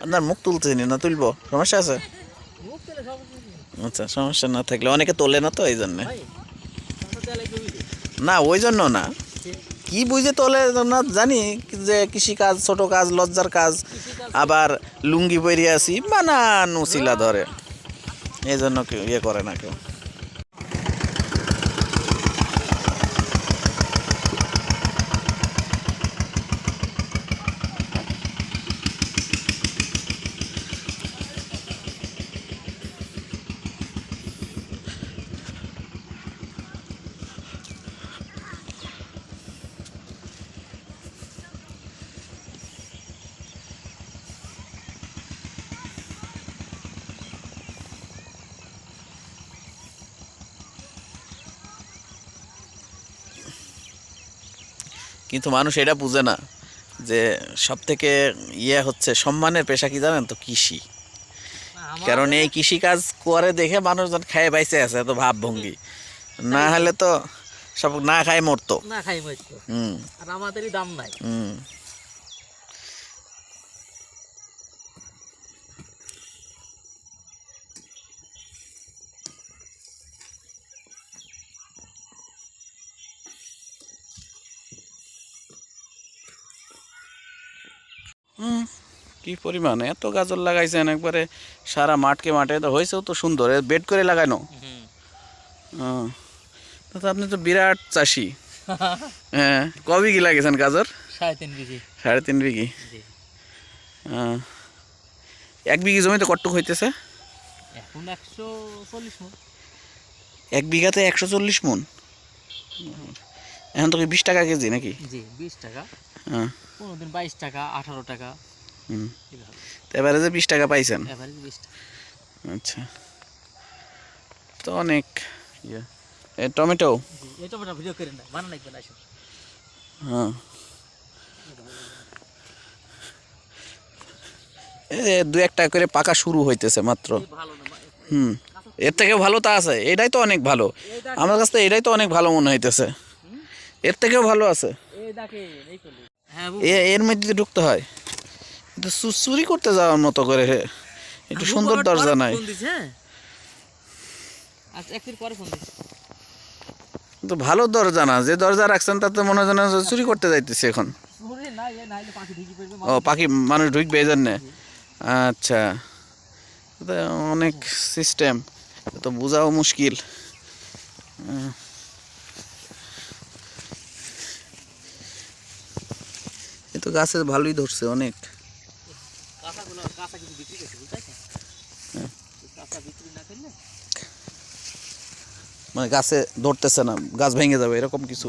আপনার মুখ তুলতেনি না, তুলবো সমস্যা আছে? আচ্ছা, সমস্যা না থাকলে অনেকে তোলে না তো এই জন্য। না ওই জন্য না, কি বুঝে তোলে না জানি, যে কৃষিকাজ ছোট কাজ, লজ্জার কাজ, আবার লুঙ্গি পরিয়ে আসি বানানো শিলা ধরে, এই জন্য কেউ ইয়ে করে না কেউ। কিন্তু মানুষ এটা বুঝে না যে সব থেকে ইয়ে হচ্ছে সম্মানের পেশা কি জানেন তো? কৃষি। কারণ এই কৃষি কাজ করে দেখে মানুষজন খায় বাইসে আছে, এত ভাবভঙ্গি, না হলে তো সব না খায় মরতো, না খাই মরতো। আর আমাদেরই দাম নাই। কি পরিমাণ এত গাজর লাগাইছেন একবারে সারা মাঠকে মাঠে, তো হয়েছেও তো সুন্দর, বেড করে লাগানো। তো আপনি তো বিরাট চাষি। হ্যাঁ, কবে কি লাগিয়েছেন গাজর? 3.5 বিঘি। 3.5 বিঘি। এক বিঘি জমিতে কতটুকু হইতেছে এখন? 140 মণ। এক বিঘাতে 140 মণ। এখন তো কি 20 টাকা কেজি নাকি? জি, 20 টাকা। কোনোদিন 22 টাকা, 18 টাকা। তো এবারে যে 20 টাকা পাইছেন? এভারেজ 20 টাকা। আচ্ছা, তো অনেক ইয়ে। টমেটো? এই টমেটো ভিডিও করেন না, বানান লাগবে না। হ্যাঁ, দু একটা করে পাকা শুরু হইতেছে মাত্র। এর থেকেও ভালো তা আছে, এটাই তো অনেক ভালো। আমার কাছে তো এটাই তো অনেক ভালো মনে হইতেছে, এর থেকেও ভালো আছে। এর মধ্যে ঢুকতে হয়, কিন্তু চুরি করতে যাওয়ার মতো করে একটু সুন্দর দরজা নাই। তো ভালো দরজা না, যে দরজা রাখছেন তাতে মনে হয় চুরি করতে যাইতেছে এখন। ও পাখি মানুষ ঢুকবে এই জন্যে? আচ্ছা, অনেক সিস্টেম, তো বোঝাও মুশকিল। এ তো গাছে ভালোই ধরছে অনেক। মানে গাছে ধরতেছে না, গাছ ভেঙে যাবে এরকম কিছু?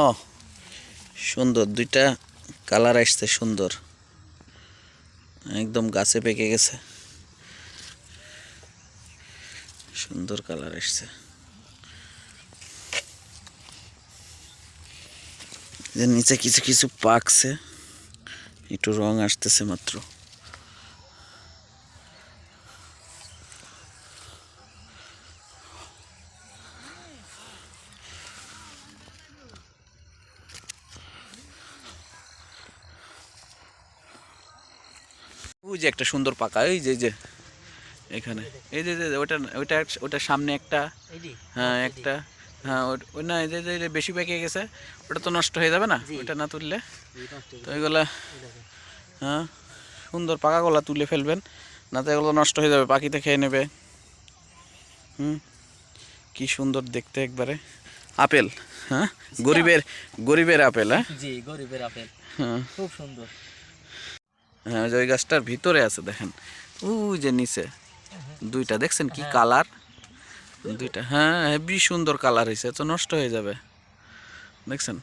ও সুন্দর, দুইটা কালার আসছে সুন্দর, একদম গাছে পেকে গেছে, সুন্দর কালার আসছে। যে নিচে কিছু কিছু পাকছে, একটু রং আসতেছে মাত্র। ওই যে একটা সুন্দর পাকা, এই যে এখানে, এই যে ওটা ওইটা ওটার সামনে একটা, হ্যাঁ একটা, হ্যাঁ ওই না, এই যে বেশি পেকে গেছে, ওটা তো নষ্ট হয়ে যাবে না ওটা না তুললে? তো এগুলা, হ্যাঁ সুন্দর পাকাগুলা তুলে ফেলবেন, না তো এগুলো নষ্ট হয়ে যাবে, পাখিতে খেয়ে নেবে। কি সুন্দর দেখতে একবারে আপেল। হ্যাঁ, গরিবের আপেল। হ্যাঁ জি, গরিবের আপেল, খুব সুন্দর। হ্যাঁ, ওই গাছটার ভিতরে আছে দেখেন, ওই যে নিচে দুইটা দেখছেন কি কালার, দুইটা, হ্যাঁ হেবি সুন্দর কালার হয়েছে, তো নষ্ট হয়ে যাবে। দেখছেন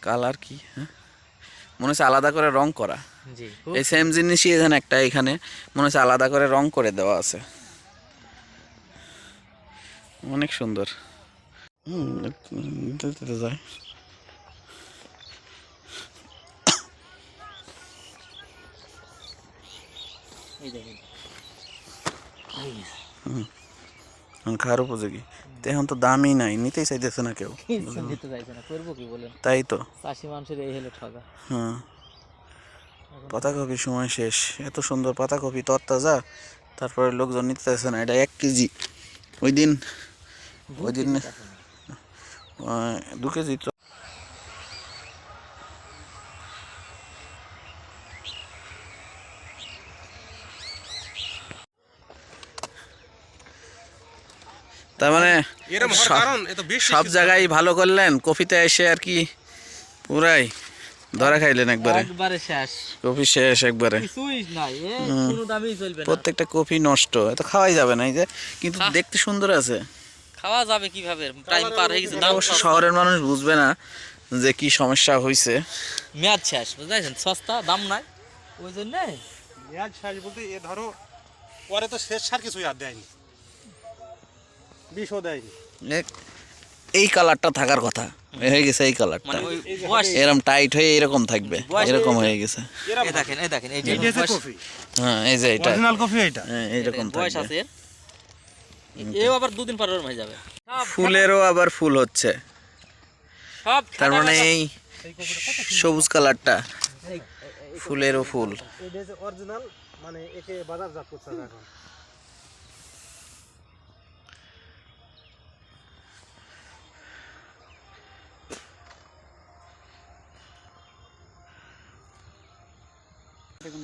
কালার কি? হ্যাঁ, মনে হচ্ছে আলাদা করে রং করা। এই সেম জিনিসই এখানে একটা, এখানে মনে হচ্ছে আলাদা করে রং করে দেওয়া আছে। অনেক সুন্দর। দিতে যায়। এই দেখেন খাওয়ার উপযোগী, তো এখন তো দামই নাই, নিতেই চাইতেছে না কেউ। কিছু নিতে চাইছে না, করবো কি বলেন? তাই তো। চাষি মানুষের এই হলো ঠগা। হ্যাঁ, পাতাকপির সময় শেষ। এত সুন্দর পাতাকপি তরতাজা, তারপরে লোকজন নিতে চাইছে না। এটা 1 কেজি, ওই দিন 2 কেজি তো। তার মানে সব জায়গায় ভালো করলেন, কফিতে এসে আর কি পুরাই ধরা খাইলেন একবারে। একবারে শেষ, কফি শেষ একবারে, কিছুই নাই, কোনো দামই চলবে না। প্রত্যেকটা কফি নষ্ট, এত খাওয়াই যাবে না। এই যে কিন্তু দেখতে সুন্দর আছে। খাওয়া যাবে কিভাবে? টাইম পার হয়ে গেছে, দাম অবশ্য শহরের মানুষ বুঝবে না যে কি সমস্যা হয়েছে। মেয়াদ শেষ, বুঝতে সস্তা, দাম নাই, ওই জন্যে মেয়াদ শেষ বলতে এ ধরো পরে তো শেষ সার কিছুই আর দেয়নি, বিষও দেয়নি। এই কালারটা থাকার কথা হয়ে গেছে, এই কালারটা মানে ওই বয়স, এরকম টাইট হয়ে এরকম থাকবে, এরকম হয়ে গেছে। এই দেখেন, এই দেখেন, এই যে এইটা বয়স, কফি, হ্যাঁ এই যে এটা, অরিজিনাল কফি এটা। হ্যাঁ এইরকম বয়স থাকবে। আছে এর। এও আবার 2 দিন পর ওরম হয়ে যাবে। ফুলেরও আবার ফুল হচ্ছে, সব তার মানে এই সবুজ কালারটা ফুলেরও ফুল। এটা যে অরিজিনাল, মানে একে বাজারজাত করছে এখন। দেখুন